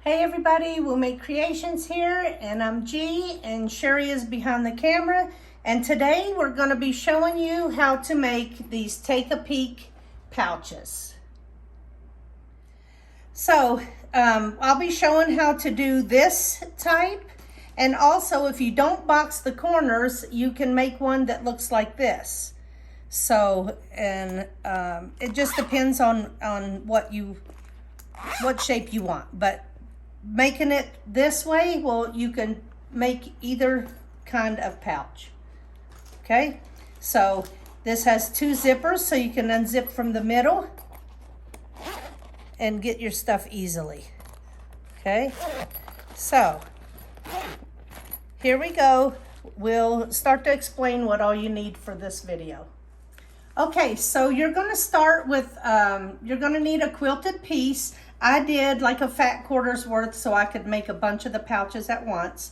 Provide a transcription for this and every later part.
Hey everybody, We'll Make Creations here, and I'm G, and Sherry is behind the camera, and today we're going to be showing you how to make these Take a Peek pouches. So I'll be showing how to do this type, and also if you don't box the corners, you can make one that looks like this. So, and it just depends on what shape you want, but making it this way, well, you can make either kind of pouch. Okay, so this has two zippers, so you can unzip from the middle and get your stuff easily. Okay, so here we go. We'll start to explain what all you need for this video. Okay, so you're going to start with, you're going to need a quilted piece. I did like a fat quarter's worth so I could make a bunch of the pouches at once.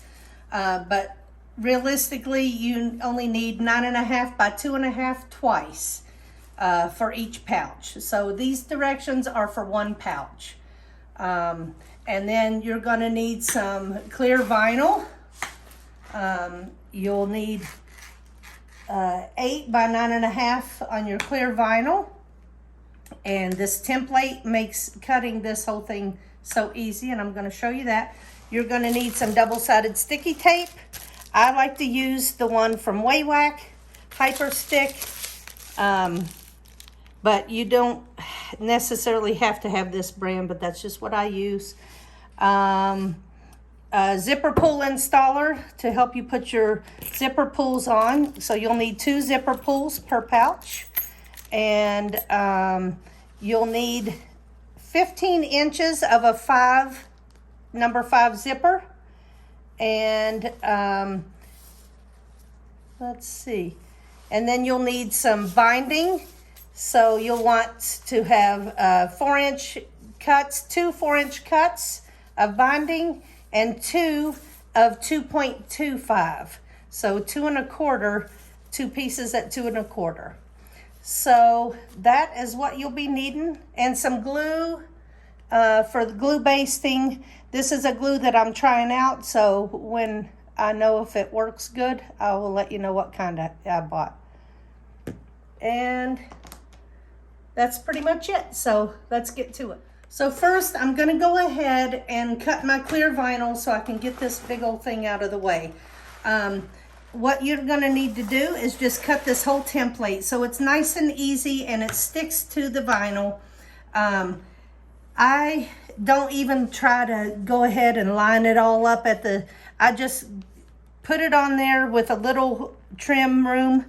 But realistically, you only need 9.5 by 2.5 twice for each pouch. So these directions are for one pouch. And then you're going to need some clear vinyl. You'll need 8 by 9.5 on your clear vinyl. And this template makes cutting this whole thing so easy, and I'm going to show you that. You're going to need some double-sided sticky tape. I like to use the one from Waywack, Hyper Stick, but you don't necessarily have to have this brand, but that's just what I use. A zipper pull installer to help you put your zipper pulls on. So you'll need 2 zipper pulls per pouch. And you'll need 15 inches of a number 5 zipper. And let's see. And then you'll need some binding. So you'll want to have 4-inch cuts, 2 4-inch cuts of binding, and 2 of 2.25. So 2 1/4, 2 pieces at 2 1/4. So that is what you'll be needing, and some glue for the glue basting. This is a glue that I'm trying out, so when I know if it works good, I will let you know what kind I bought. And that's pretty much it, so let's get to it. So first, I'm going to go ahead and cut my clear vinyl so I can get this big old thing out of the way. What you're going to need to do is just cut this whole template so it's nice and easy and it sticks to the vinyl. I don't even try to go ahead and line it all up I just put it on there with a little trim room,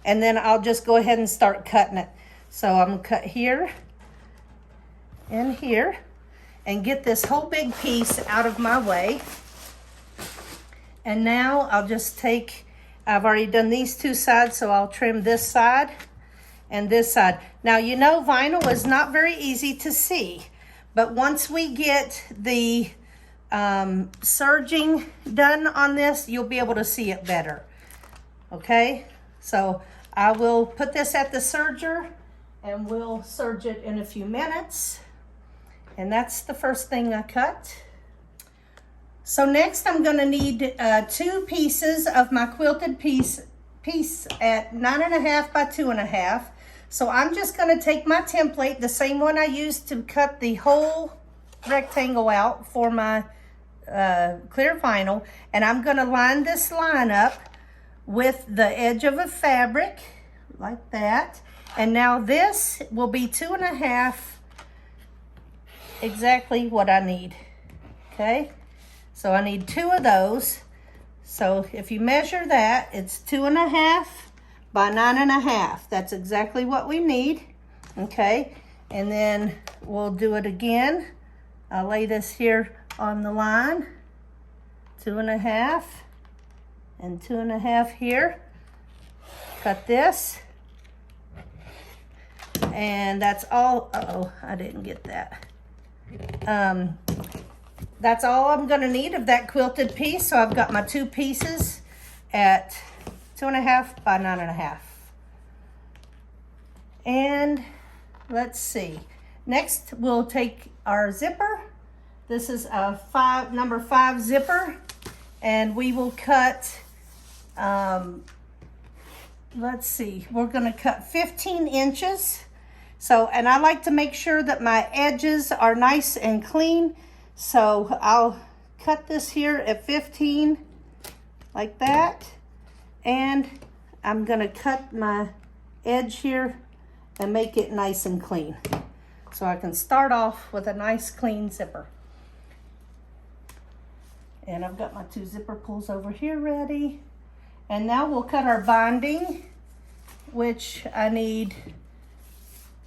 and then I'll just go ahead and start cutting it. So I'm going to cut here and here and get this whole big piece out of my way. And now I'll just I've already done these 2 sides, so I'll trim this side and this side. Now, you know, vinyl is not very easy to see, but once we get the serging done on this, you'll be able to see it better. Okay, so I will put this at the serger and we'll serge it in a few minutes. And that's the first thing I cut. So next I'm going to need 2 pieces of my quilted piece at 9.5 by 2.5. So I'm just going to take my template, the same one I used to cut the whole rectangle out for my clear vinyl, and I'm going to line this line up with the edge of a fabric like that. And now this will be 2.5, exactly what I need. Okay. So I need 2 of those. So if you measure that, it's 2.5 by 9.5. That's exactly what we need. Okay, and then we'll do it again. I'll lay this here on the line. 2.5 and 2.5 here. Cut this. And that's all. Uh-oh, I didn't get that. That's all I'm going to need of that quilted piece. So I've got my 2 pieces at 2.5 by 9.5. And let's see. Next, we'll take our zipper This is a number 5 zipper, and we will cut, let's see, we're gonna cut 15 inches. So, and I like to make sure that my edges are nice and clean. So I'll cut this here at 15, like that. And I'm gonna cut my edge here and make it nice and clean. So I can start off with a nice clean zipper. And I've got my 2 zipper pulls over here ready. And now we'll cut our binding, which I need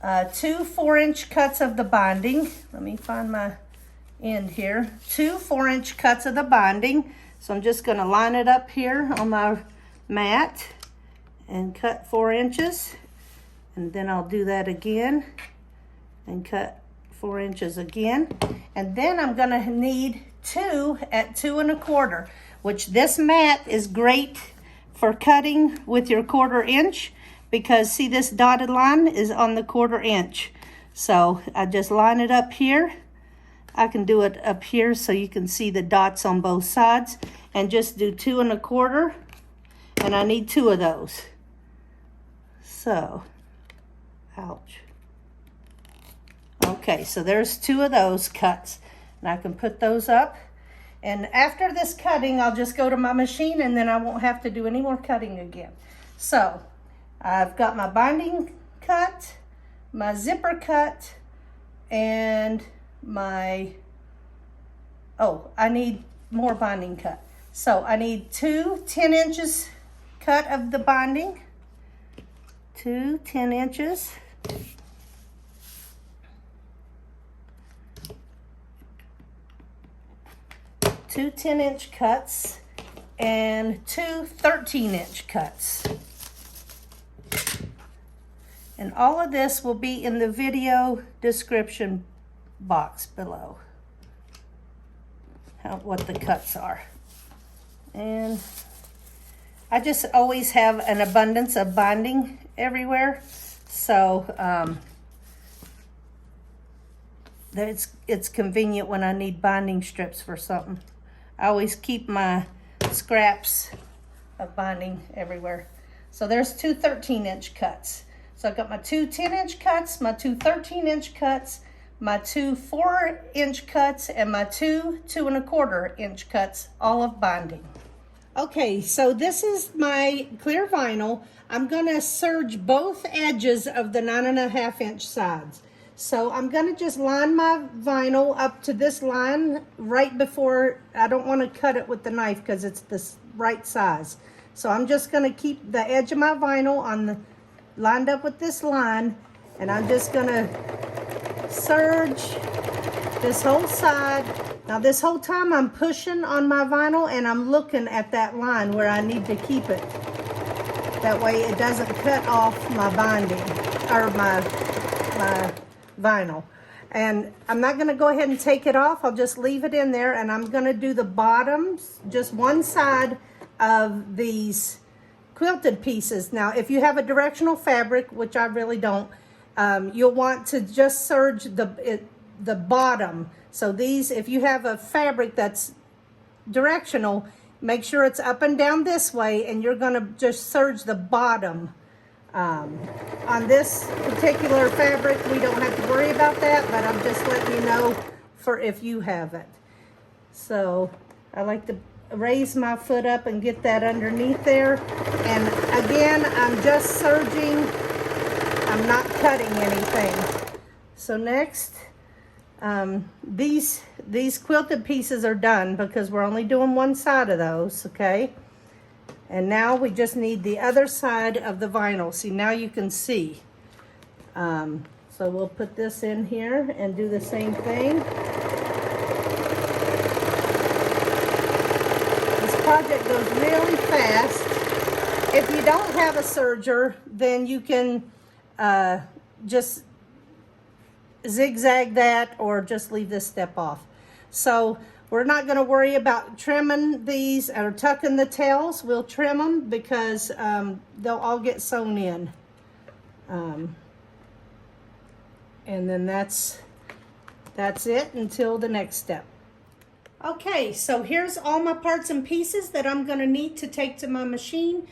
2 4-inch cuts of the binding. Let me find my end here. 2 4-inch cuts of the binding. So I'm just gonna line it up here on my mat and cut 4 inches. And then I'll do that again and cut 4 inches again. And then I'm gonna need 2 at 2 1/4, which this mat is great for cutting with your 1/4 inch, because see, this dotted line is on the 1/4 inch. So I just line it up here. I can do it up here so you can see the dots on both sides, and just do 2 1/4, and I need 2 of those. So, ouch. Okay, so there's 2 of those cuts, and I can put those up. And after this cutting, I'll just go to my machine, and then I won't have to do any more cutting again. So I've got my binding cut, my zipper cut, and my, oh, I need more binding cut. So I need 2 10 inches cut of the binding, 2 10 inches. Two 10-inch cuts and 2 13-inch cuts. And all of this will be in the video description box below, what the cuts are. And I just always have an abundance of binding everywhere, so it's convenient when I need binding strips for something. I always keep my scraps of binding everywhere. So there's 2 13-inch cuts. So I've got my 2 10-inch cuts, my 2 13-inch cuts, my 2 4-inch cuts, and my 2 2 1/4-inch cuts, all of binding. Okay, so this is my clear vinyl. I'm gonna serge both edges of the 9 1/2-inch sides. So I'm gonna just line my vinyl up to this line right before, I don't wanna cut it with the knife because it's the right size. So I'm just gonna keep the edge of my vinyl lined up with this line, and I'm just gonna serge this whole side. Now this whole time I'm pushing on my vinyl and I'm looking at that line where I need to keep it. That way it doesn't cut off my binding, or my vinyl. And I'm not gonna go ahead and take it off. I'll just leave it in there, and I'm gonna do the bottoms, just one side of these quilted pieces. Now, if you have a directional fabric, which I really don't, you'll want to just serge the bottom. So these, if you have a fabric that's directional, make sure it's up and down this way, and you're gonna just serge the bottom. On this particular fabric, we don't have to worry about that, but I'm just letting you know for if you have it. So I like to raise my foot up and get that underneath there. And again, I'm just serging, I'm not cutting anything. So next, these quilted pieces are done because we're only doing one side of those, okay? And now we just need the other side of the vinyl. See, now you can see. So we'll put this in here and do the same thing. This project goes really fast. If you don't have a serger, then you can just zigzag that or just leave this step off. So we're not going to worry about trimming these or tucking the tails. We'll trim them because they'll all get sewn in. And then that's it until the next step. Okay, so here's all my parts and pieces that I'm gonna need to take to my machine.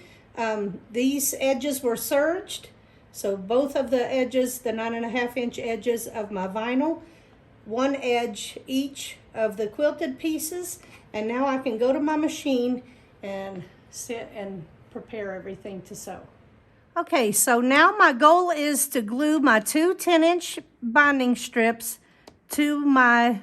These edges were serged. So both of the edges, the 9.5-inch edges of my vinyl, one edge each of the quilted pieces. And now I can go to my machine and sit and prepare everything to sew. Okay, so now my goal is to glue my two 10-inch binding strips to my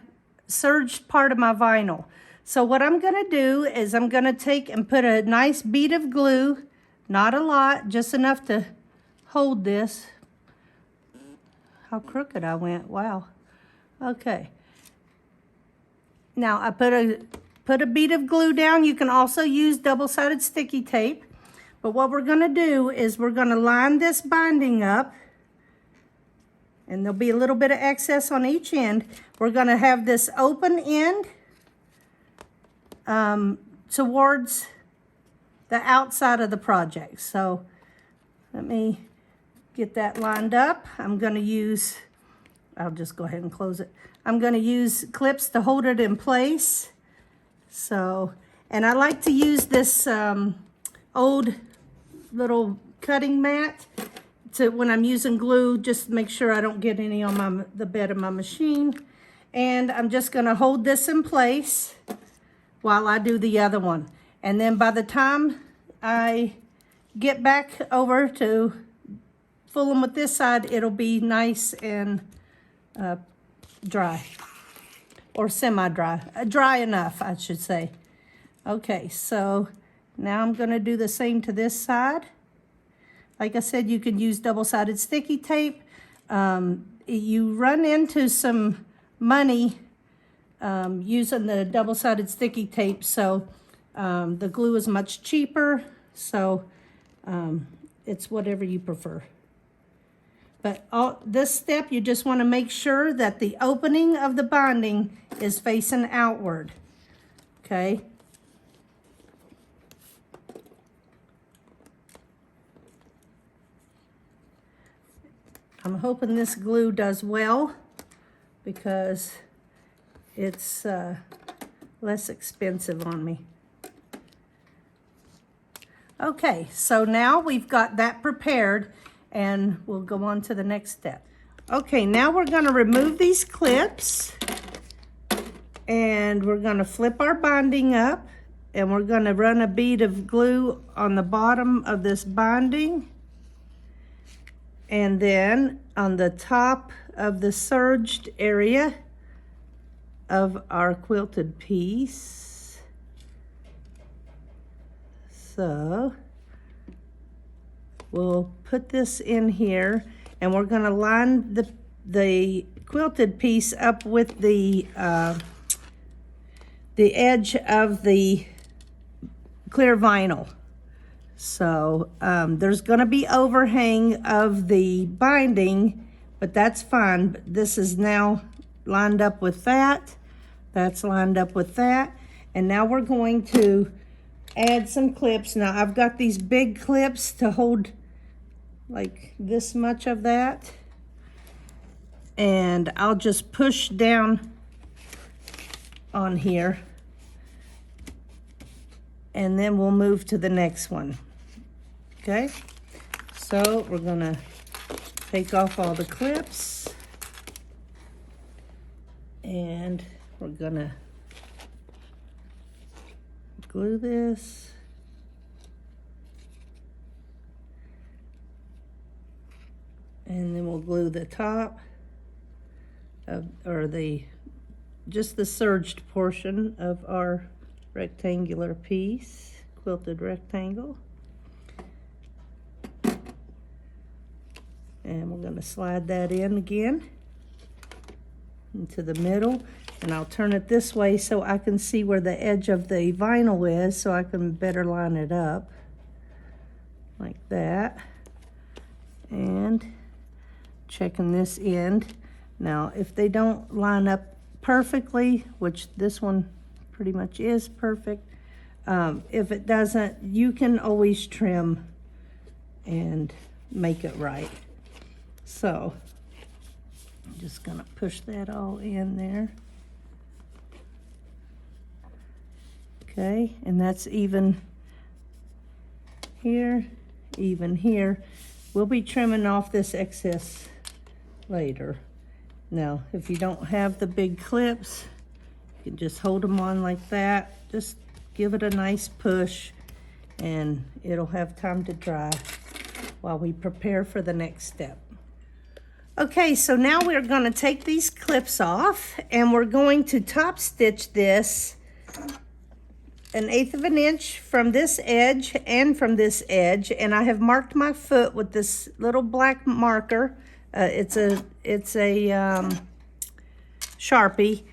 serged part of my vinyl. So what I'm gonna do is I'm gonna take and put a nice bead of glue, not a lot, just enough to hold this. How crooked I went, wow. Okay. Now I put a bead of glue down. You can also use double-sided sticky tape. But what we're gonna do is we're gonna line this binding up, and there'll be a little bit of excess on each end. We're gonna have this open end towards the outside of the project. So let me get that lined up. I'm gonna use, I'll just go ahead and close it. I'm gonna use clips to hold it in place. So, and I like to use this old little cutting mat to, when I'm using glue, just make sure I don't get any on the bed of my machine. And I'm just gonna hold this in place while I do the other one. And then by the time I get back over to fool them with this side, it'll be nice and dry, or semi-dry, dry enough, I should say. Okay, so now I'm gonna do the same to this side. Like I said, you can use double-sided sticky tape. You run into some money using the double-sided sticky tape, so the glue is much cheaper, so it's whatever you prefer. But this step, you just want to make sure that the opening of the binding is facing outward, okay? I'm hoping this glue does well because it's less expensive on me. Okay, so now we've got that prepared and we'll go on to the next step. Okay, now we're gonna remove these clips and we're gonna flip our binding up and we're gonna run a bead of glue on the bottom of this binding. And then on the top of the serged area of our quilted piece. So we'll put this in here and we're gonna line the quilted piece up with the edge of the clear vinyl. So there's gonna be overhang of the binding, but that's fine. But this is now lined up with that. That's lined up with that. And now we're going to add some clips. Now I've got these big clips to hold like this much of that. And I'll just push down on here. And then we'll move to the next one. Okay, so we're gonna take off all the clips and we're gonna glue this. And then we'll glue the top of, or just the serged portion of our rectangular piece, quilted rectangle. And we're gonna slide that in again into the middle. And I'll turn it this way so I can see where the edge of the vinyl is so I can better line it up. Like that. And checking this end. Now, if they don't line up perfectly, which this one pretty much is perfect, if it doesn't, you can always trim and make it right. So I'm just gonna push that all in there. Okay, and that's even here, even here. We'll be trimming off this excess later. Now, if you don't have the big clips, you can just hold them on like that. Just give it a nice push and it'll have time to dry while we prepare for the next step. Okay, so now we're gonna take these clips off and we're going to top stitch this 1/8 of an inch from this edge and from this edge, and I have marked my foot with this little black marker. It's a Sharpie,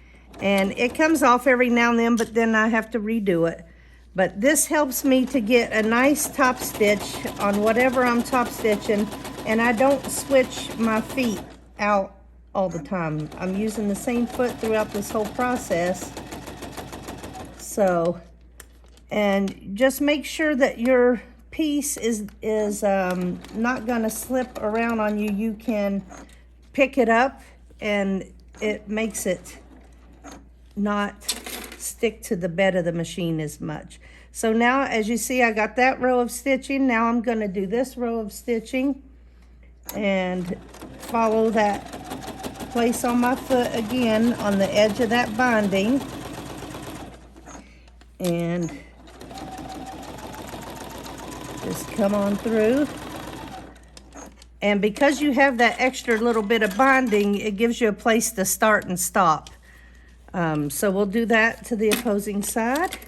and it comes off every now and then, but then I have to redo it. But this helps me to get a nice top stitch on whatever I'm top stitching, and I don't switch my feet out all the time. I'm using the same foot throughout this whole process. So, and just make sure that your piece is not gonna slip around on you. You can pick it up and it makes it not stick to the bed of the machine as much. So now, as you see, I got that row of stitching. Now I'm gonna do this row of stitching and follow that place on my foot again on the edge of that binding. And just come on through. And because you have that extra little bit of binding, it gives you a place to start and stop. So we'll do that to the opposing side.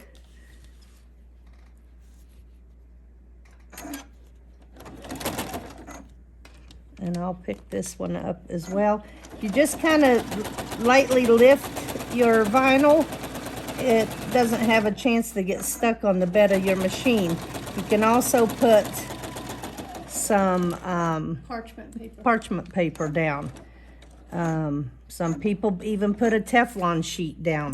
And I'll pick this one up as well. You just kind of lightly lift your vinyl. It doesn't have a chance to get stuck on the bed of your machine. You can also put some parchment paper down. Some people even put a Teflon sheet down.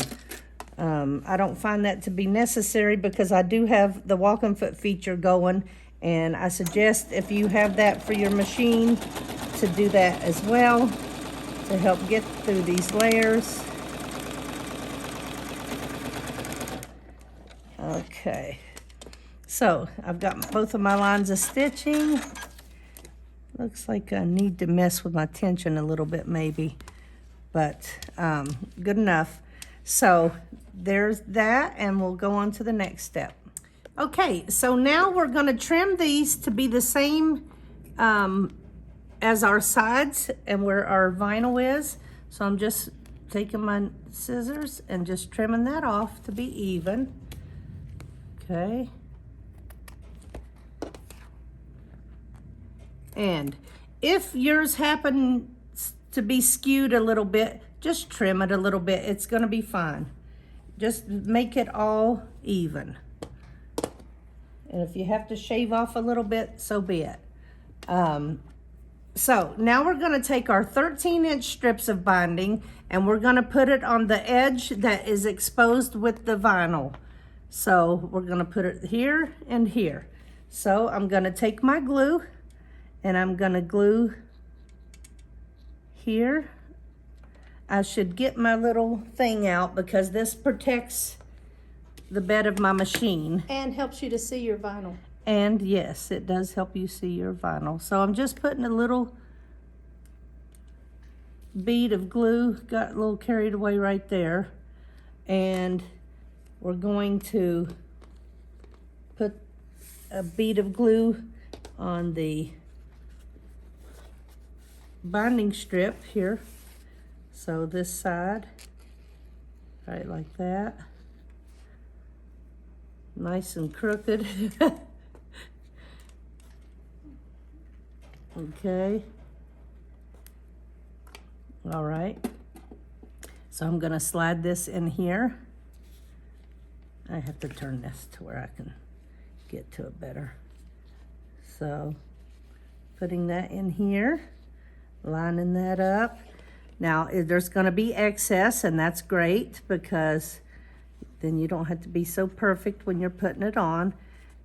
I don't find that to be necessary because I do have the walking foot feature going, and I suggest if you have that for your machine to do that as well to help get through these layers. Okay, so I've got both of my lines of stitching. Looks like I need to mess with my tension a little bit maybe, but good enough. So there's that, and we'll go on to the next step. Okay, so now we're gonna trim these to be the same as our sides and where our vinyl is. So I'm just taking my scissors and just trimming that off to be even. Okay. And if yours happens to be skewed a little bit, just trim it a little bit. It's gonna be fine. Just make it all even. And if you have to shave off a little bit, so be it. So now we're gonna take our 13-inch strips of binding and we're gonna put it on the edge that is exposed with the vinyl. So we're gonna put it here and here. So I'm gonna take my glue and I'm gonna glue here. I should get my little thing out because this protects the bed of my machine. And helps you to see your vinyl. And yes, it does help you see your vinyl. So I'm just putting a little bead of glue, got a little carried away right there. And we're going to put a bead of glue on the binding strip here. So this side, right like that. Nice and crooked. Okay. All right. So I'm gonna slide this in here. I have to turn this to where I can get to it better. So putting that in here, lining that up. Now there's gonna be excess, and that's great because then you don't have to be so perfect when you're putting it on.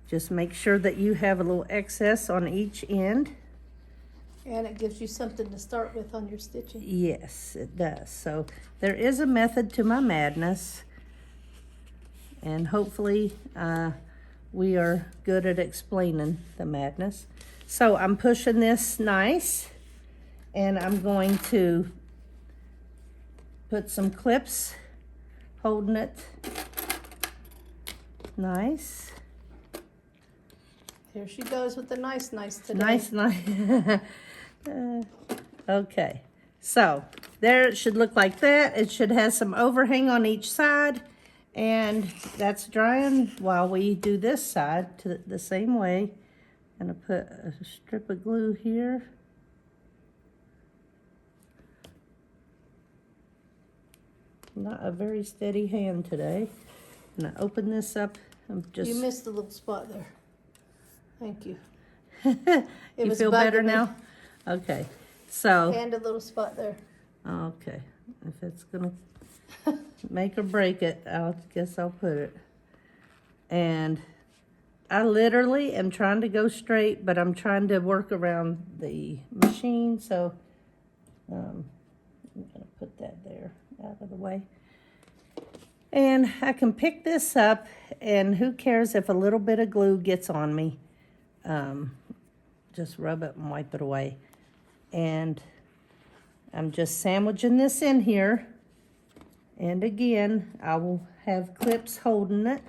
Just make sure that you have a little excess on each end. And it gives you something to start with on your stitching. Yes, it does. So there is a method to my madness. And hopefully we are good at explaining the madness. So I'm pushing this nice, and I'm going to put some clips holding it nice. Here she goes with the nice today. Nice. Okay, so there it should look like that. It should have some overhang on each side, and that's drying while we do this side to the same way. I'm gonna put a strip of glue here. Not a very steady hand today. I'm gonna open this up. You missed a little spot there. Thank you. You feel better now? Okay, so. And a little spot there. Okay, if it's gonna make or break it, I guess I'll put it. And I literally am trying to go straight, but I'm trying to work around the machine, so I'm gonna put that there out of the way. And I can pick this up, and who cares if a little bit of glue gets on me. Just rub it and wipe it away. And I'm just sandwiching this in here. And again, I will have clips holding it.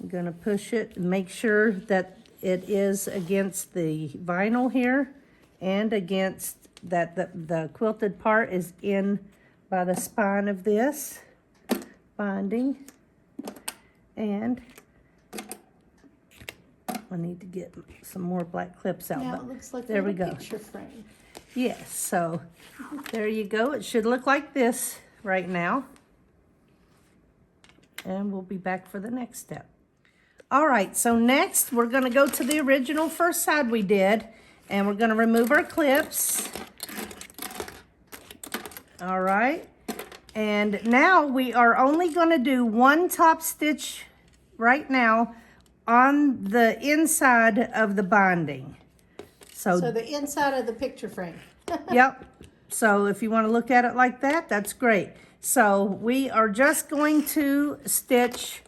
I'm gonna push it and make sure that it is against the vinyl here and against that the quilted part is in by the spine of this binding. And I need to get some more black clips out. Now but it looks like there a we go. picture frame. Yes, so there you go. It should look like this right now. And we'll be back for the next step. All right, so next we're gonna go to the original first side we did, and we're gonna remove our clips. All right, and now we are only gonna do one top stitch right now on the inside of the binding. So the inside of the picture frame. Yep. So if you want to look at it like that, that's great. So we are just going to stitch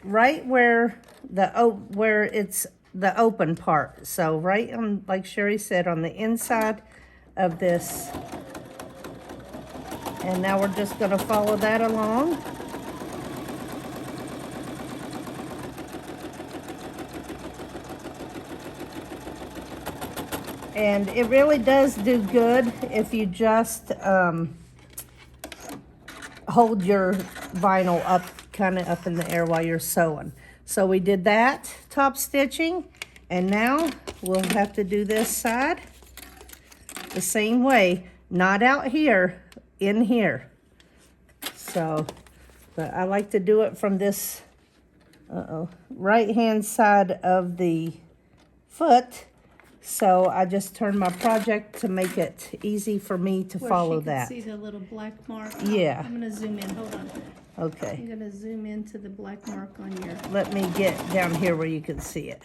right where it's the open part. So right on, like Sherry said, on the inside of this. And now we're just going to follow that along. And it really does do good if you just hold your vinyl up, kind of up in the air while you're sewing. So we did that top stitching, and now we'll have to do this side the same way. Not out here, in here. So, but I like to do it from this right-hand side of the foot. So I just turned my project to make it easy for me to follow that. See the little black mark? Yeah. I'm gonna zoom in, hold on. Okay. I'm gonna zoom into the black mark on your. Let me get down here where you can see it.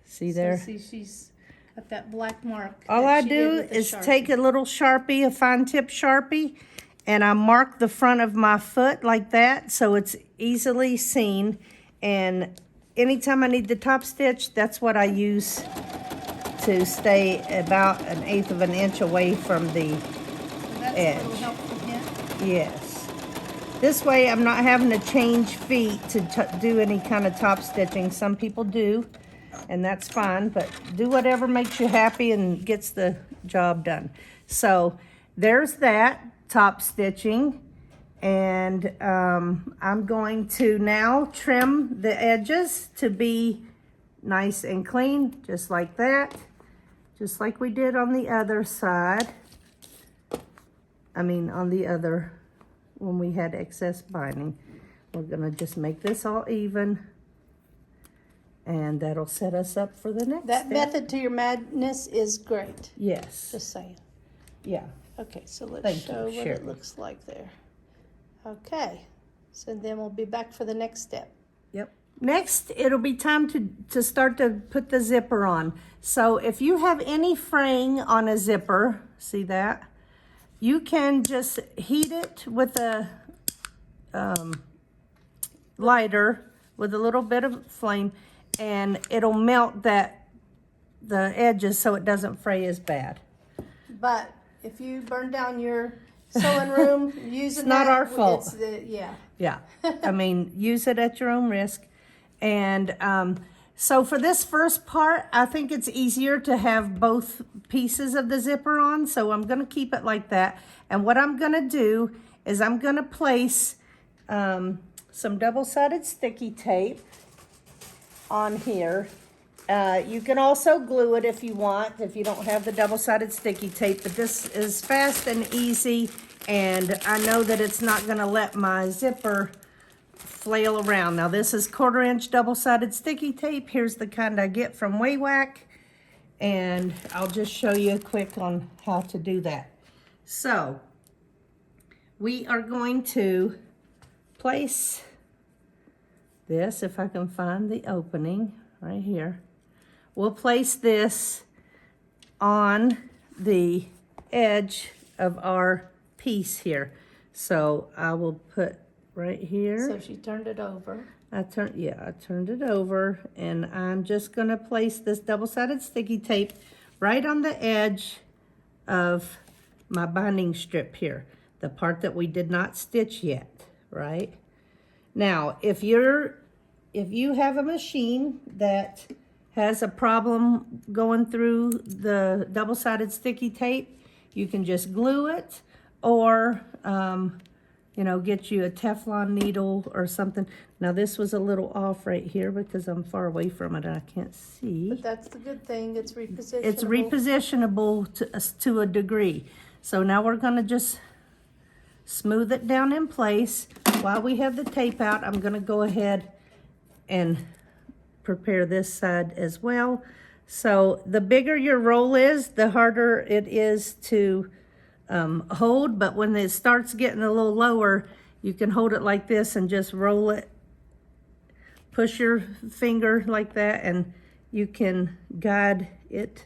See there? So see, she's got that black mark. All that I she did do with the is Sharpie. take a little Sharpie, a fine tip Sharpie, and I mark the front of my foot like that so it's easily seen. And anytime I need the top stitch, that's what I use to stay about 1/8 of an inch away from the So that's edge. a little helpful hint. Yes. This way I'm not having to change feet to do any kind of top stitching. Some people do, and that's fine, but do whatever makes you happy and gets the job done. So there's that top stitching, and I'm going to now trim the edges to be nice and clean, just like that, just like we did on the other side. I mean, on the other, when we had excess binding. We're gonna just make this all even, and that'll set us up for the next That step. method to your madness is great, Yes, just saying. yeah. Okay, so let's Thank you, show what Sherry. it looks like there. Okay, so then we'll be back for the next step. Yep. Next, it'll be time to start to put the zipper on. So if you have any fraying on a zipper, see that? You can just heat it with a lighter with a little bit of flame, and it'll melt the edges so it doesn't fray as bad. But if you burn down your sewing room using It's not that, our fault. Yeah. Yeah, I mean, use it at your own risk. And so for this first part, I think it's easier to have both pieces of the zipper on, so I'm gonna keep it like that. And what I'm gonna do is I'm gonna place some double-sided sticky tape on here. You can also glue it if you want, if you don't have the double-sided sticky tape, but this is fast and easy, and I know that it's not gonna let my zipper flail around. Now this is 1/4 inch double-sided sticky tape. Here's the kind I get from Waywack, and I'll just show you quick on how to do that. So we are going to place this, if I can find the opening right here. We'll place this on the edge of our piece here. So I will put right here. So she turned it over. I turned it over, and I'm just gonna place this double-sided sticky tape right on the edge of my binding strip here, the part that we did not stitch yet, right? Now, if you have a machine that has a problem going through the double-sided sticky tape, you can just glue it, or you know, get you a Teflon needle or something. Now this was a little off right here because I'm far away from it and I can't see. But that's the good thing, it's repositionable. It's repositionable to a degree. So now we're gonna just smooth it down in place. While we have the tape out, I'm gonna go ahead and prepare this side as well. So the bigger your roll is, the harder it is to hold, but when it starts getting a little lower, you can hold it like this and just roll it. Push your finger like that, and you can guide it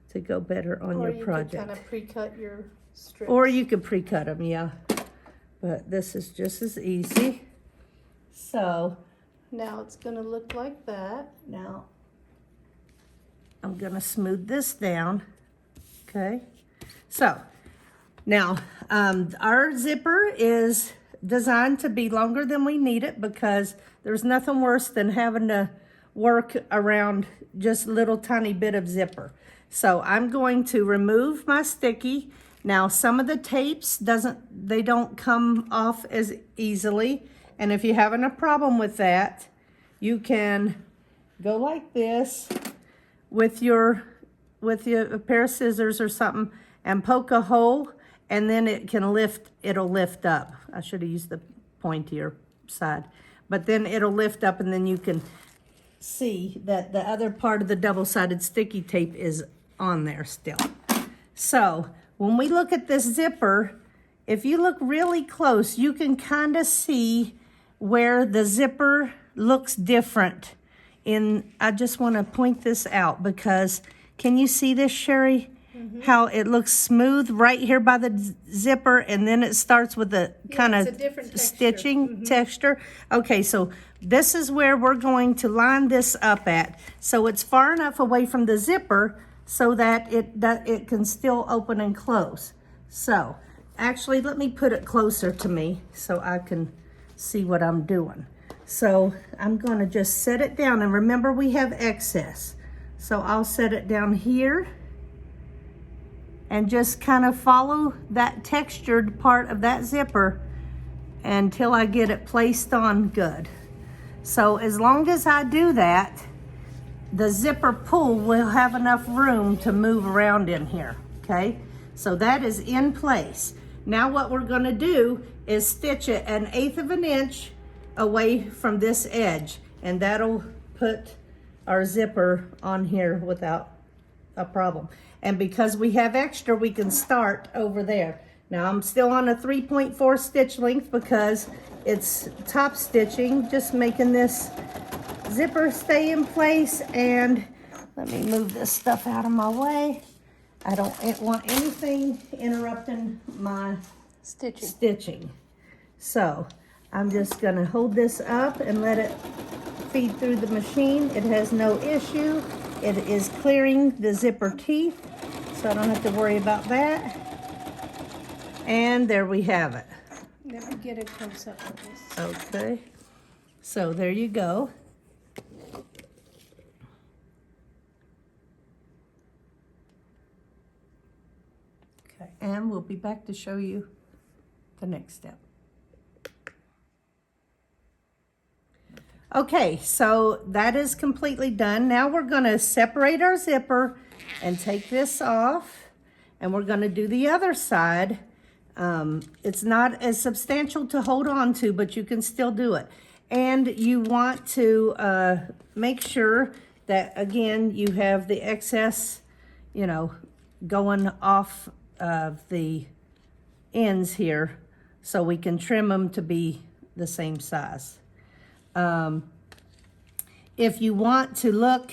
to go better on your project. Or you could kind of pre-cut your strips. Or you could pre-cut them, yeah. But this is just as easy. So now it's going to look like that. now I'm going to smooth this down. Okay. So now our zipper is designed to be longer than we need it, because there's nothing worse than having to work around just a little tiny bit of zipper. So I'm going to remove my sticky. Now some of the tapes don't come off as easily, and if you're having a problem with that, you can go like this with a pair of scissors or something and poke a hole, and then it'll lift up. I should have used the pointier side, but then it'll lift up, and then you can see that the other part of the double-sided sticky tape is on there still. So when we look at this zipper, if you look really close, you can kind of see where the zipper looks different. I just want to point this out, because can you see this, Sherry? Mm-hmm. How it looks smooth right here by the zipper, and then it starts with a kind of stitching texture. Okay, so this is where we're going to line this up at. So it's far enough away from the zipper so that it can still open and close. So actually, let me put it closer to me so I can see what I'm doing. So I'm going to just set it down, and remember we have excess. So I'll set it down here and just kind of follow that textured part of that zipper until I get it placed on good. So as long as I do that, the zipper pull will have enough room to move around in here, okay? So that is in place. Now what we're gonna do is stitch it 1/8 of an inch away from this edge, and that'll put our zipper on here without a problem. And because we have extra, we can start over there. Now I'm still on a 3.4 stitch length because it's top stitching, just making this zipper stay in place. And let me move this stuff out of my way. I don't want anything interrupting my stitching. So I'm just gonna hold this up and let it feed through the machine. It has no issue. It is clearing the zipper teeth, so I don't have to worry about that. And there we have it. Let me get a close up of this. Okay, so there you go. Okay, and we'll be back to show you the next step. Okay, so that is completely done. Now we're gonna separate our zipper and take this off, and we're gonna do the other side. It's not as substantial to hold on to, but you can still do it. And you want to make sure that, again, you have the excess, you know, going off of the ends here so we can trim them to be the same size. If you want to look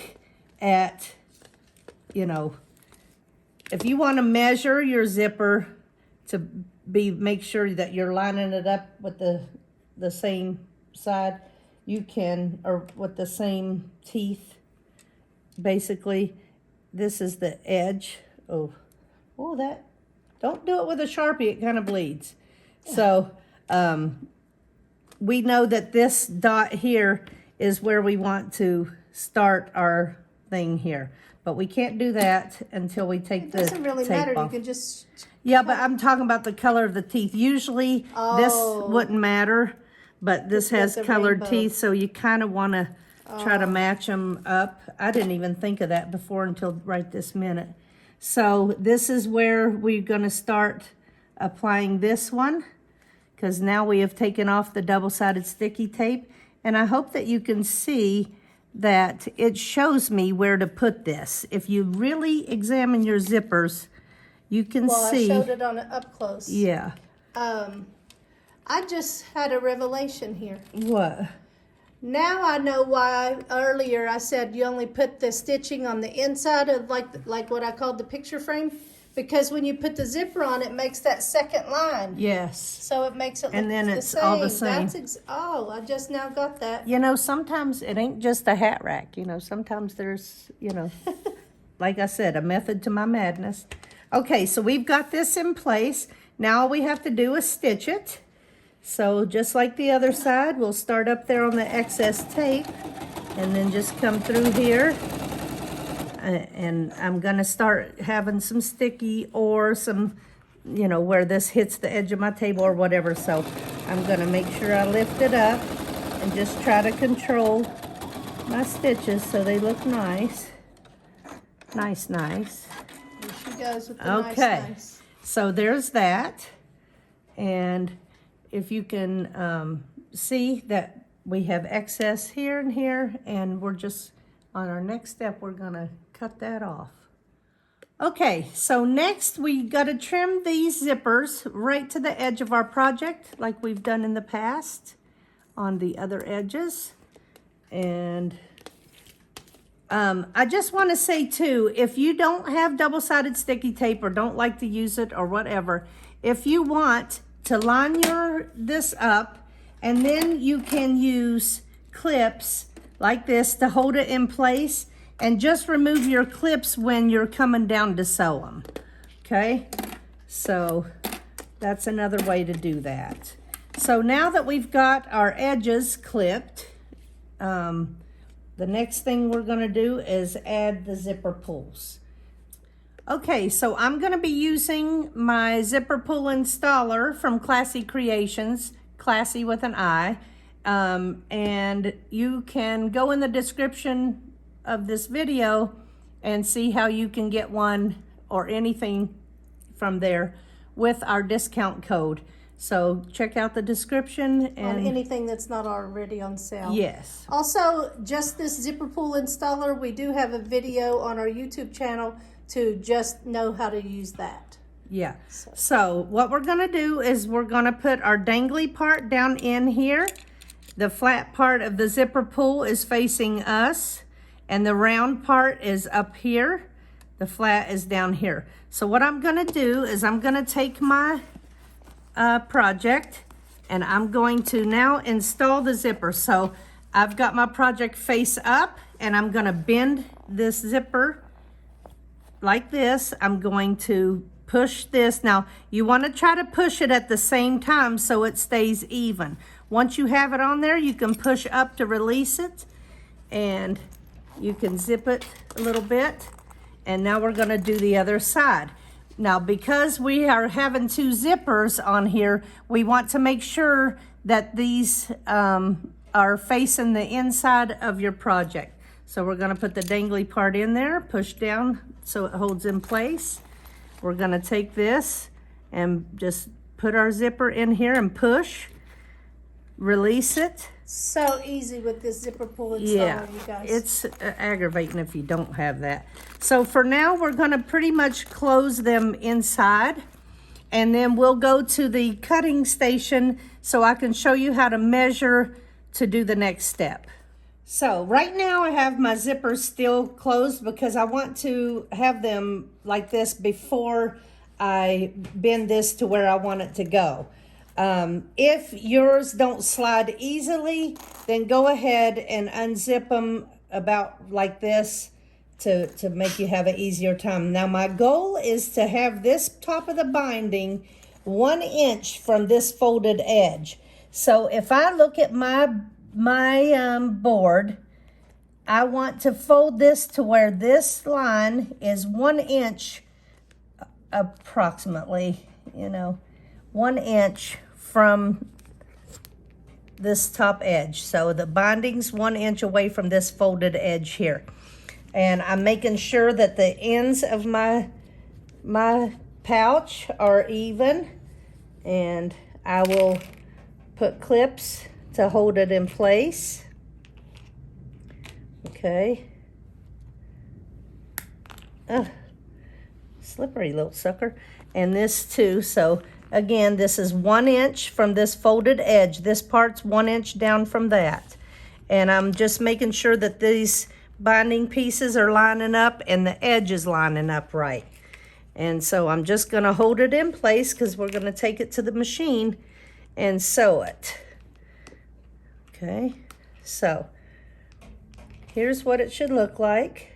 at, you know, if you want to measure your zipper to make sure that you're lining it up with the same side, you can, or with the same teeth, basically. This is the edge. Oh, that, don't do it with a Sharpie, it kind of bleeds. So, we know that this dot here is where we want to start our thing here. But we can't do that until we take the tape off. It doesn't really matter, you can just... Yeah, but I'm talking about the color of the teeth. Usually this wouldn't matter, but this has colored teeth, so you kind of want to try to match them up. I didn't even think of that before until right this minute. So this is where we're going to start applying this one, because now we have taken off the double-sided sticky tape. And I hope that you can see that it shows me where to put this. If you really examine your zippers, you can see. Well, I showed it on up close. Yeah. I just had a revelation here. What? Now I know why earlier I said you only put the stitching on the inside of like what I called the picture frame, because when you put the zipper on, it makes that second line. Yes. So it makes it look And then the it's same. all the same. I just now got that. You know, sometimes it ain't just a hat rack. You know, sometimes there's, you know, like I said, a method to my madness. Okay, so we've got this in place. Now all we have to do is stitch it. So just like the other side, we'll start up there on the excess tape and then just come through here. And I'm gonna start having some sticky or some, you know, where this hits the edge of my table or whatever. So I'm gonna make sure I lift it up and just try to control my stitches so they look nice. Nice. Here she goes with the Okay. nice. So there's that. And if you can see that we have excess here and here, and we're just, on our next step, we're gonna cut that off. Okay, so next we gotta trim these zippers right to the edge of our project, like we've done in the past on the other edges. And I just wanna say too, if you don't have double-sided sticky tape or don't like to use it or whatever, if you want to line this up, and then you can use clips like this to hold it in place, and just remove your clips when you're coming down to sew them. Okay, so that's another way to do that. So now that we've got our edges clipped, the next thing we're going to do is add the zipper pulls. Okay, so I'm going to be using my zipper pull installer from Classy Creations, Classy with an I, and you can go in the description of this video and see how you can get one or anything from there with our discount code. So check out the description and On anything that's not already on sale. Yes. Also, just this zipper pull installer, we do have a video on our YouTube channel to just know how to use that. Yeah. So what we're gonna do is we're gonna put our dangly part down in here. The flat part of the zipper pull is facing us, and the round part is up here. The flat is down here. So what I'm gonna do is I'm gonna take my project And I'm going to now install the zipper. So I've got my project face up, and I'm gonna bend this zipper like this. I'm going to push this. Now, you wanna try to push it at the same time so it stays even. Once you have it on there, you can push up to release it, and you can zip it a little bit. And now we're gonna do the other side. Now, because we are having two zippers on here, we want to make sure that these are facing the inside of your project. So we're gonna put the dangly part in there, push down so it holds in place. We're gonna take this and just put our zipper in here and push, release it. So easy with this zipper pull installer, you guys. It's aggravating if you don't have that. So for now, we're gonna pretty much close them inside, and then we'll go to the cutting station so I can show you how to measure to do the next step. So right now I have my zippers still closed because I want to have them like this before I bend this to where I want it to go. If yours don't slide easily, then go ahead and unzip them about like this to make you have an easier time. Now my goal is to have this top of the binding 1 inch from this folded edge. So if I look at my board, I want to fold this to where this line is 1 inch approximately, 1 inch from this top edge. So the binding's 1 inch away from this folded edge here. And I'm making sure that the ends of my pouch are even, and I will put clips to hold it in place. Okay. Slippery little sucker. And this too. So again, this is 1 inch from this folded edge. This part's 1 inch down from that. And I'm just making sure that these binding pieces are lining up and the edge is lining up right. And so I'm just gonna hold it in place because we're gonna take it to the machine and sew it. Okay, so here's what it should look like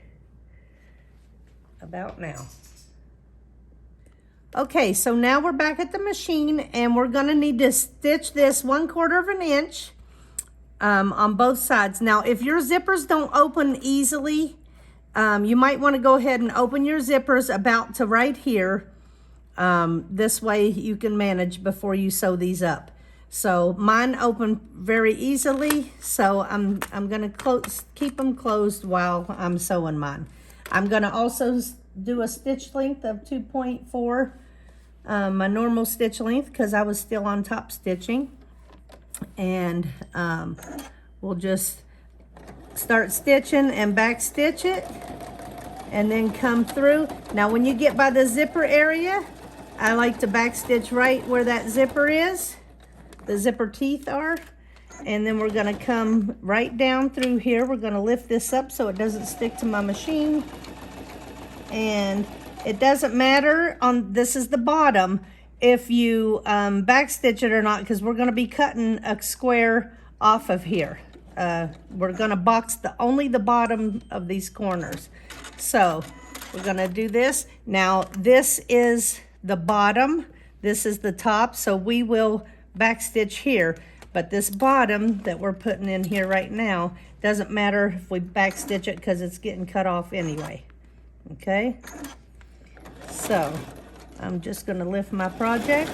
about now. Okay, so now we're back at the machine and we're gonna need to stitch this 1/4 of an inch on both sides. Now, if your zippers don't open easily, you might wanna go ahead and open your zippers about to right here. This way you can manage before you sew these up. So mine open very easily, so I'm gonna keep them closed while I'm sewing mine. I'm gonna also do a stitch length of 2.4, my normal stitch length, because I was still on top stitching. And we'll just start stitching and back stitch it and then come through. Now when you get by the zipper area, I like to back stitch right where that zipper is, the zipper teeth are, and then we're gonna come right down through here. We're gonna lift this up so it doesn't stick to my machine. And it doesn't matter this is the bottom, if you backstitch it or not, because we're gonna be cutting a square off of here. We're gonna box only the bottom of these corners. So we're gonna do this. Now this is the bottom, this is the top, so we will backstitch here. But this bottom that we're putting in here right now, doesn't matter if we backstitch it because it's getting cut off anyway. Okay, so I'm just gonna lift my project.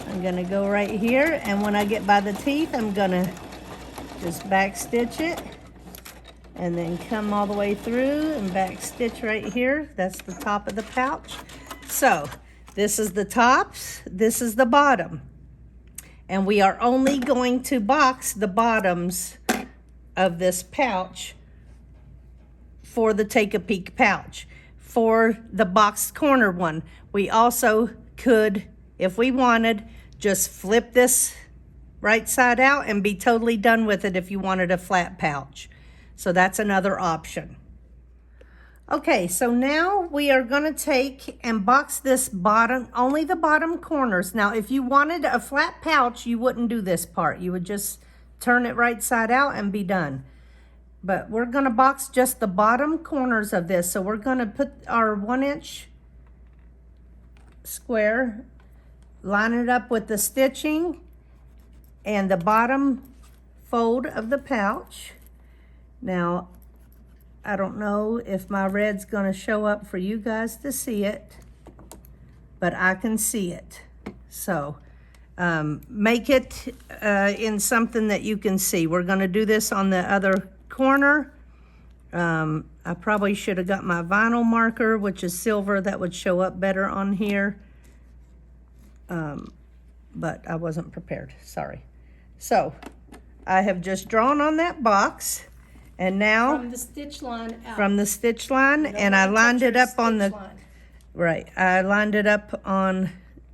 I'm gonna go right here, and when I get by the teeth, I'm gonna just back stitch it and then come all the way through and back stitch right here. That's the top of the pouch. So this is the tops, this is the bottom. And we are only going to box the bottoms of this pouch for the take a peek pouch. For the boxed corner one, we also could, if we wanted, just flip this right side out and be totally done with it if you wanted a flat pouch. So that's another option. Okay, so now we are gonna take and box this bottom, only the bottom corners. Now, if you wanted a flat pouch, you wouldn't do this part. You would just turn it right side out and be done. But we're gonna box just the bottom corners of this. So we're gonna put our 1-inch square, line it up with the stitching and the bottom fold of the pouch. Now, I don't know if my red's gonna show up for you guys to see it, but I can see it. So make it in something that you can see. We're gonna do this on the other corner. I probably should have got my vinyl marker, which is silver. That would show up better on here. But I wasn't prepared, sorry. So I have just drawn on that box. And now From the stitch line out. from the stitch line, and I lined it up on the line. right. I lined it up on,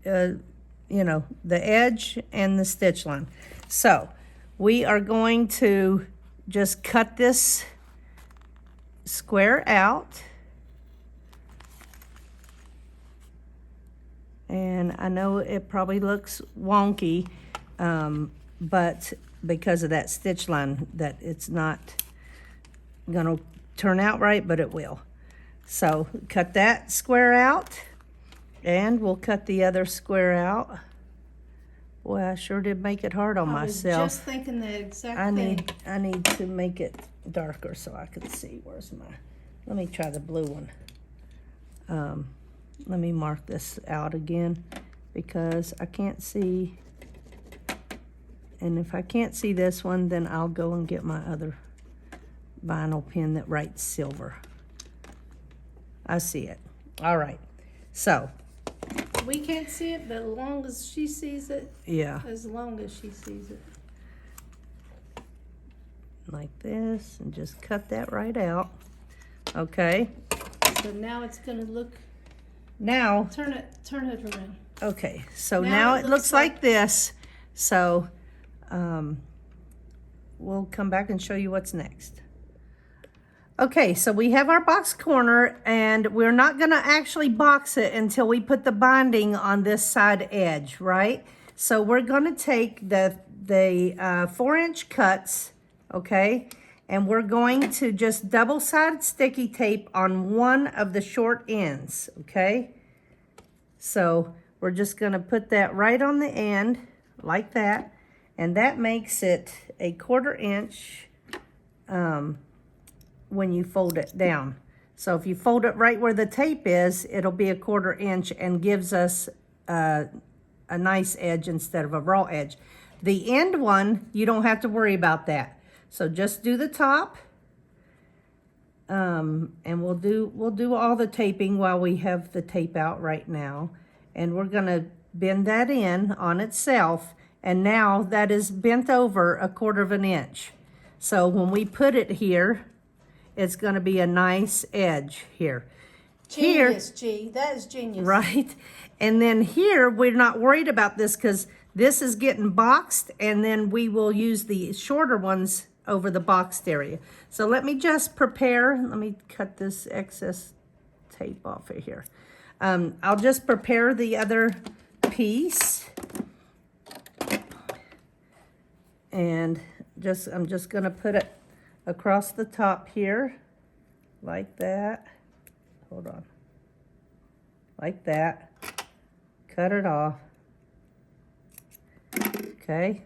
you know, the edge and the stitch line. So we are going to just cut this square out, and I know it probably looks wonky, but because of that stitch line, that it's not gonna turn out right, but it will. So cut that square out, and we'll cut the other square out. Boy, I sure did make it hard on myself. I was just thinking the exact thing. I need to make it darker so I can see. Where's my, let me try the blue one. Let me mark this out again because I can't see. And if I can't see this one, then I'll go and get my other vinyl pen that writes silver. I see it. All right. So, We can't see it, but as long as she sees it, yeah, as long as she sees it. like this, and just cut that right out. Okay. So now it's gonna look, Now, turn it around. okay, so Now now it it looks looks like this. So, we'll come back and show you what's next. Okay, so we have our box corner, and we're not gonna actually box it until we put the binding on this side edge, right? So we're gonna take the 4-inch cuts, okay? And we're going to just double-sided sticky tape on one of the short ends, okay? So we're just gonna put that right on the end, like that. And that makes it a 1/4 inch when you fold it down. So if you fold it right where the tape is, it'll be a 1/4 inch and gives us a nice edge instead of a raw edge. The end one, you don't have to worry about that. So just do the top, and we'll do all the taping while we have the tape out right now. And we're gonna bend that in on itself, and now that is bent over a 1/4 inch. So when we put it here, it's gonna be a nice edge here. Genius, G. That is genius. Right? And then here, we're not worried about this because this is getting boxed, and then we will use the shorter ones over the boxed area. So let me just prepare. Let me cut this excess tape off of here. I'll just prepare the other piece. And I'm just gonna put it across the top here, like that. Hold on. Like that. Cut it off. Okay.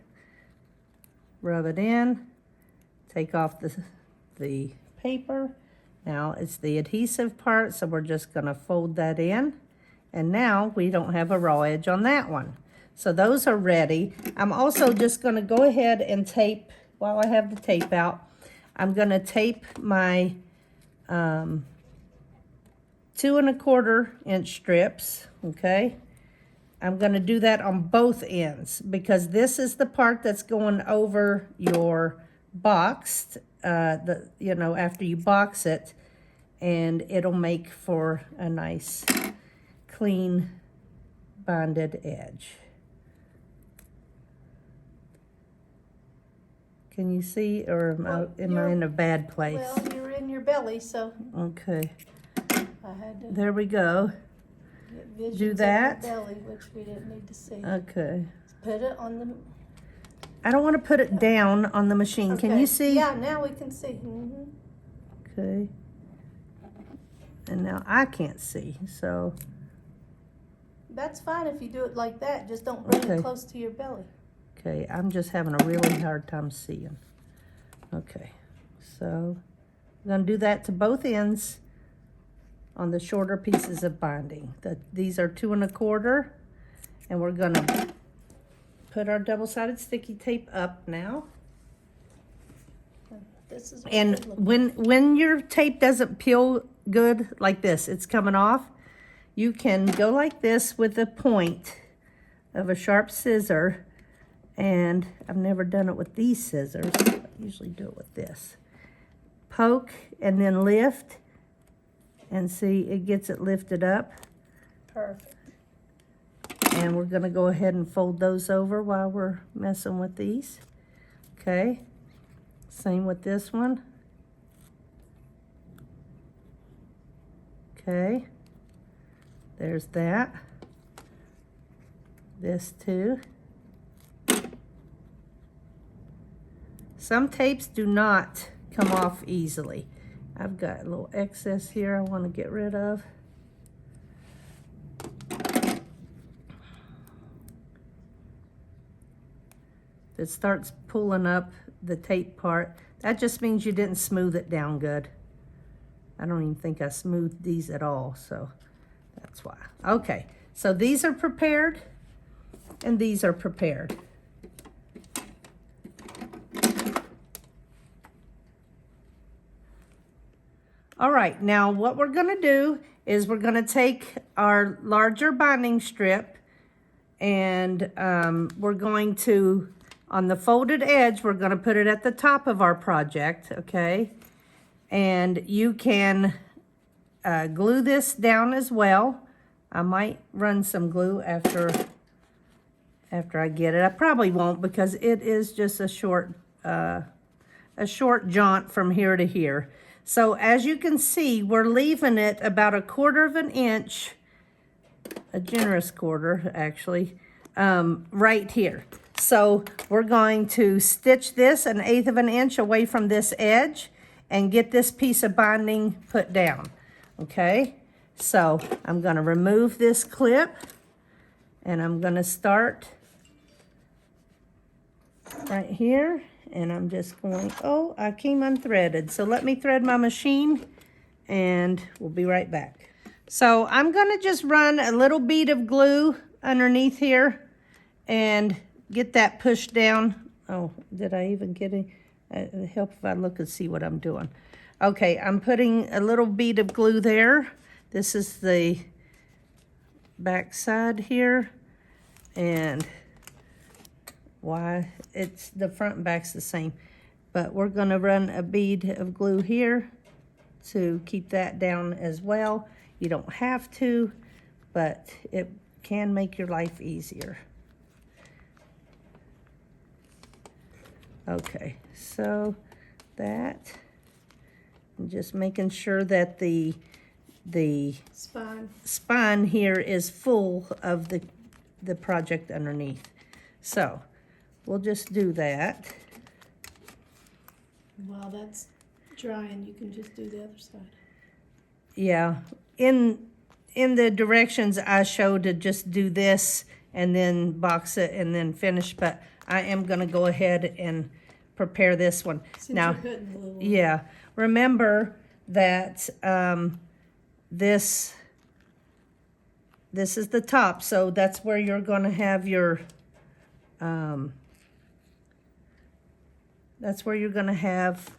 Rub it in. Take off the paper. Now it's the adhesive part, so we're just gonna fold that in. And now we don't have a raw edge on that one. So those are ready. I'm also just gonna go ahead and tape, while I have the tape out, I'm gonna tape my 2 1/4 inch strips, okay? I'm gonna do that on both ends because this is the part that's going over your boxed, after you box it, and it'll make for a nice, clean, bonded edge. Can you see, or am I in a bad place? Well, you're in your belly, so. Okay. I had to There we go. get visions Do of that. her belly, which we didn't need to see. Okay. Put it on the. I don't want to put it down on the machine. Can you see? Yeah, now we can see. Okay. And now I can't see, so. That's fine if you do it like that. Just don't bring Okay. it close to your belly. Okay, I'm just having a really hard time seeing. Okay, so I'm gonna do that to both ends on the shorter pieces of binding. These are 2 1/4, and we're gonna put our double-sided sticky tape up now. This is. And when your tape doesn't peel good like this, it's coming off, you can go like this with the point of a sharp scissor. And I've never done it with these scissors. I usually do it with this. Poke and then lift. And see, it gets it lifted up. Perfect. And we're gonna go ahead and fold those over while we're messing with these. Okay. Same with this one. Okay. There's that. This too. Some tapes do not come off easily. I've got a little excess here I want to get rid of. If it starts pulling up the tape part, that just means you didn't smooth it down good. I don't even think I smoothed these at all, so that's why. Okay, so these are prepared and these are prepared. All right, now what we're gonna do is we're gonna take our larger binding strip and we're going to, on the folded edge, we're gonna put it at the top of our project, okay? And you can glue this down as well. I might run some glue after I get it. I probably won't because it is just a short jaunt from here to here. So as you can see, we're leaving it about 1/4 inch, a generous quarter actually, right here. So we're going to stitch this 1/8 inch away from this edge and get this piece of binding put down, okay? So I'm gonna remove this clip and I'm gonna start right here. And I'm just going, oh, I came unthreaded. So let me thread my machine and we'll be right back. So I'm gonna just run a little bead of glue underneath here and get that pushed down. Oh, did I even get it? It'd help if I look and see what I'm doing. Okay, I'm putting a little bead of glue there. This is the back side here. And why it's the front and back's the same, but we're going to run a bead of glue here to keep that down as well. You don't have to, but it can make your life easier. Okay, so that, and just making sure that the spine here is full of the project underneath. So we'll just do that. While that's drying, you can just do the other side. Yeah, in the directions I showed to just do this and then box it and then finish, but I am gonna go ahead and prepare this one. Since now, you're putting the little yeah, remember that this is the top, so that's where you're gonna have your that's where you're gonna have,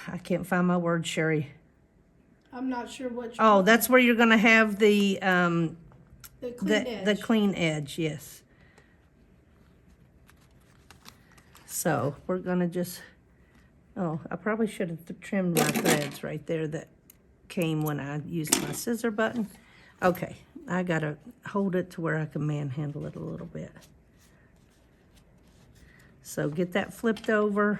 I can't find my word, Sherry. I'm not sure what. Oh, that's where you're gonna have the clean edge. The clean edge, yes. So we're gonna just, oh, I probably should have trimmed my threads right there that came when I used my scissor button. Okay, I gotta hold it to where I can manhandle it a little bit. So get that flipped over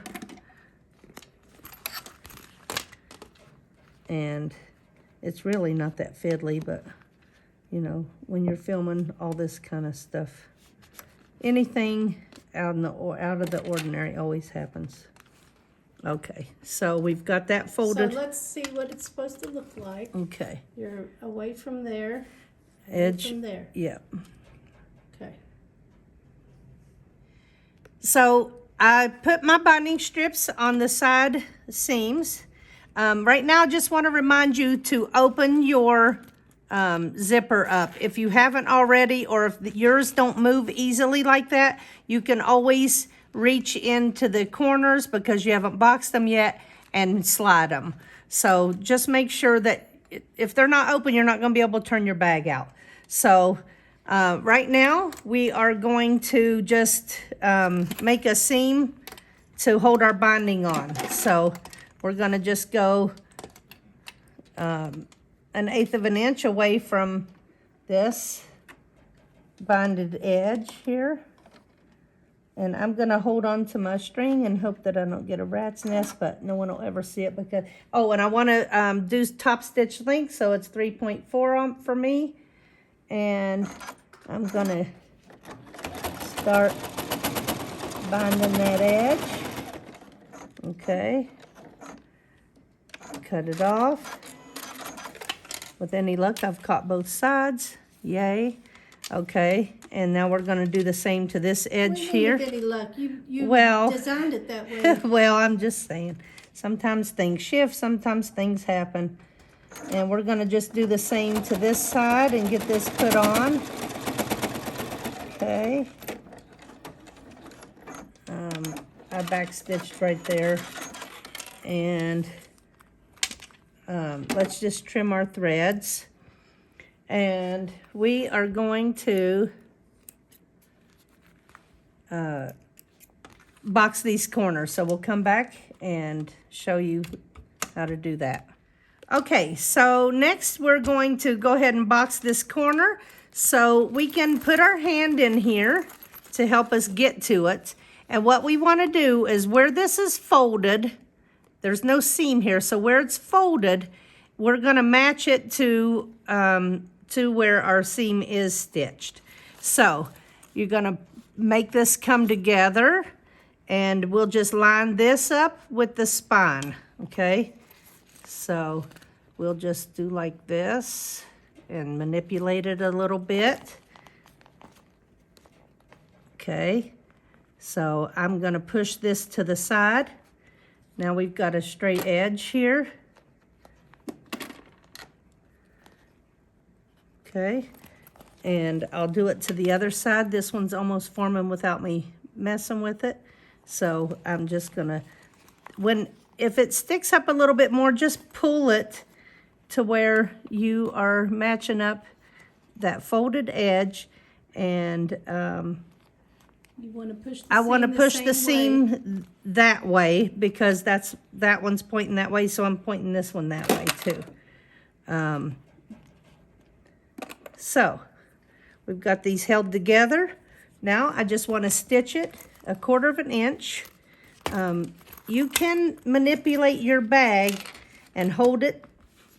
and It's really not that fiddly, but you know, when you're filming all this kind of stuff, anything out of the ordinary always happens. Okay, so we've got that folded. So let's see what it's supposed to look like. Okay. You're away from there. Edge. From there. Yeah. Okay. So I put my binding strips on the side seams. Right now, I just want to remind you to open your zipper up. If you haven't already, or if yours don't move easily like that, you can always reach into the corners because you haven't boxed them yet and slide them. So just make sure that if they're not open, you're not going to be able to turn your bag out. So right now we are going to just make a seam to hold our binding on. So we're going to just go 1/8 of an inch away from this binded edge here. And I'm going to hold on to my string and hope that I don't get a rat's nest, but no one will ever see it because, oh, and I want to do top stitch length, so it's 3.4 for me. And I'm going to start binding that edge. Okay. Cut it off. With any luck, I've caught both sides. Yay. Okay, and now we're going to do the same to this edge here. With any luck, you Well, designed it that way. well, I'm just saying. Sometimes things shift, sometimes things happen. And we're going to just do the same to this side and get this put on. Okay. I back stitched right there. And let's just trim our threads. And we are going to box these corners. So we'll come back and show you how to do that. Okay, so next we're going to go ahead and box this corner so we can put our hand in here to help us get to it. And what we want to do is where this is folded, there's no seam here, so where it's folded, we're going to match it to where our seam is stitched. So you're going to make this come together, and we'll just line this up with the spine, okay? So we'll just do like this and manipulate it a little bit. Okay, so I'm going to push this to the side. Now we've got a straight edge here. Okay, and I'll do it to the other side. This one's almost forming without me messing with it. So I'm just gonna, if it sticks up a little bit more, just pull it to where you are matching up that folded edge. And You want to push the I want to push the same way. seam that way because that one's pointing that way, so I'm pointing this one that way too. So we've got these held together. Now I just want to stitch it 1/4 of an inch. You can manipulate your bag and hold it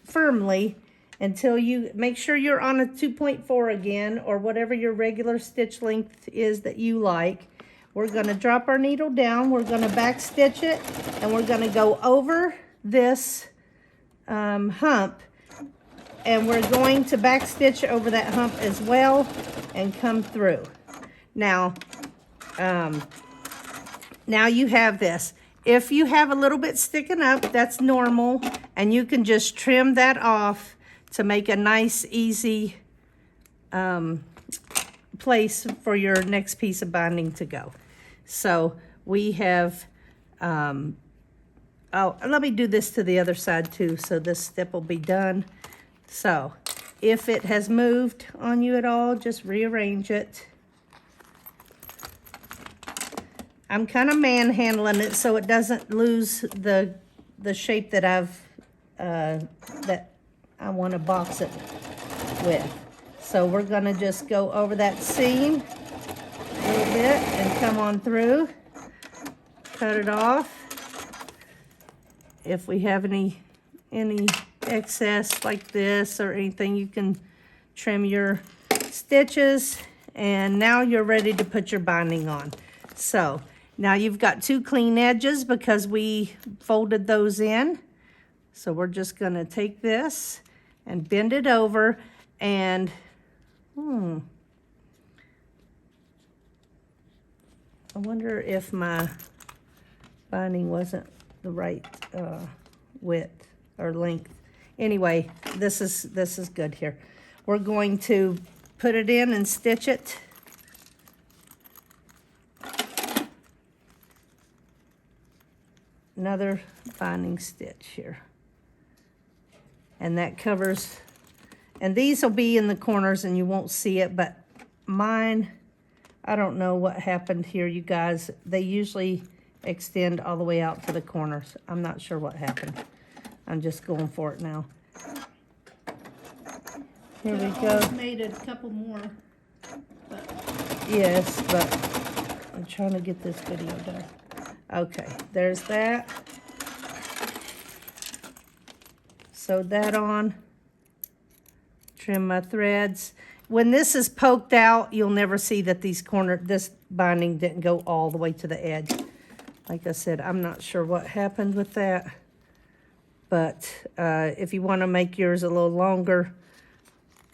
firmly until you make sure you're on a 2.4 again, or whatever your regular stitch length is that you like. We're going to drop our needle down, we're going to back stitch it, and we're going to go over this hump, and we're going to back stitch over that hump as well and come through. Now you have this. If you have a little bit sticking up, that's normal, and you can just trim that off to make a nice, easy place for your next piece of binding to go. So we have, oh, let me do this to the other side too, so this step will be done. So if it has moved on you at all, just rearrange it. I'm kind of manhandling it so it doesn't lose the shape that that I want to box it with. So we're going to just go over that seam a little bit and come on through. Cut it off. If we have any excess like this or anything, you can trim your stitches. And now you're ready to put your binding on. So now you've got 2 clean edges because we folded those in. So we're just gonna take this and bend it over and, I wonder if my binding wasn't the right width or length. Anyway, this is good here. We're going to put it in and stitch it. Another binding stitch here. And that covers, and these will be in the corners and you won't see it, but mine, I don't know what happened here, you guys. They usually extend all the way out to the corners. I'm not sure what happened. I'm just going for it now. Here we go. Made a couple more. Yes, but I'm trying to get this video done. Okay, there's that. Sewed that on. Trim my threads. When this is poked out, you'll never see that this binding didn't go all the way to the edge. Like I said, I'm not sure what happened with that. But if you want to make yours a little longer,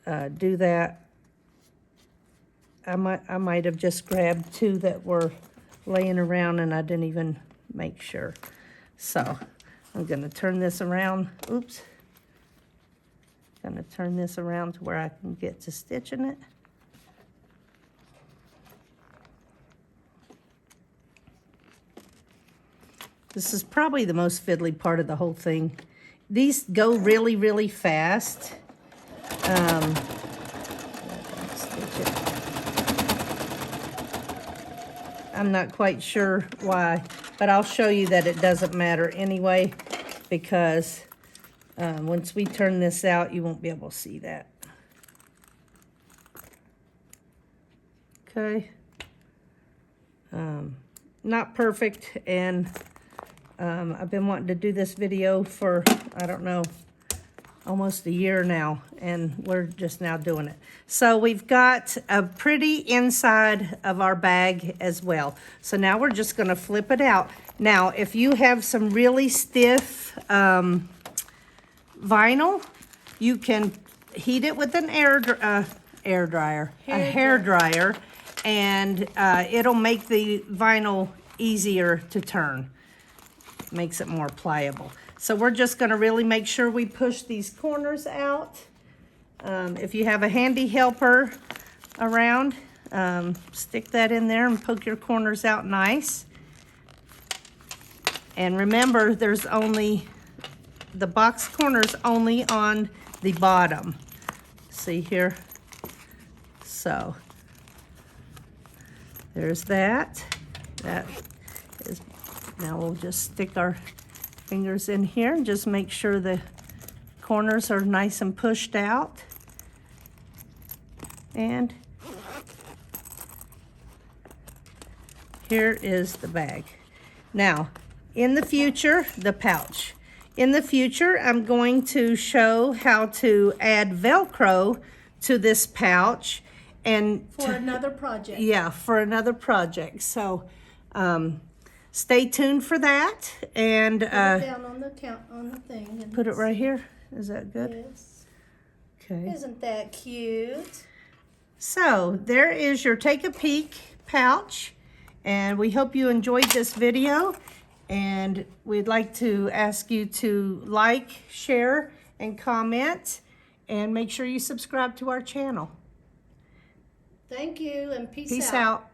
do that. I might have just grabbed 2 that were laying around and I didn't even make sure. So I'm going to turn this around. Oops. Going to turn this around to where I can get to stitching it. This is probably the most fiddly part of the whole thing. These go really, really fast. I'm not quite sure why, but I'll show you that it doesn't matter anyway, because once we turn this out, you won't be able to see that. Okay. Not perfect, and I've been wanting to do this video for, I don't know, almost a year now, and we're just now doing it. So we've got a pretty inside of our bag as well. So now we're just gonna flip it out. Now, if you have some really stiff vinyl, you can heat it with an hair dryer, and it'll make the vinyl easier to turn. Makes it more pliable. So we're just gonna really make sure we push these corners out. If you have a handy helper around, stick that in there and poke your corners out nice. And remember, there's only, the box corners only on the bottom. See here? So, there's that. That is, now we'll just stick our fingers in here and just make sure the corners are nice and pushed out. And here is the bag. Now, in the future, the pouch. In the future, I'm going to show how to add Velcro to this pouch. And For another project. Yeah, for another project. So, stay tuned for that. And Put it down on the thing. And put it right here. Is that good? Yes. Okay. Isn't that cute? So there is your Take a Peek pouch, and we hope you enjoyed this video, and we'd like to ask you to like, share, and comment, and make sure you subscribe to our channel. Thank you, and peace out. Peace out.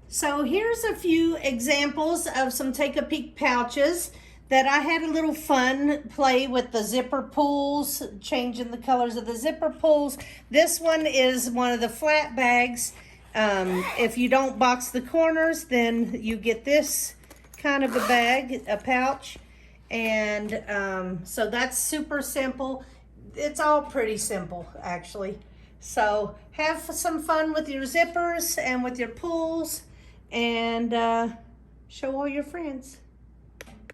So here's a few examples of some Take a Peek pouches that I had a little fun play with the zipper pulls, changing the colors of the zipper pulls. This one is one of the flat bags. If you don't box the corners, then you get this kind of a bag, a pouch. And so that's super simple. It's all pretty simple, actually. So have some fun with your zippers and with your pulls, and show all your friends.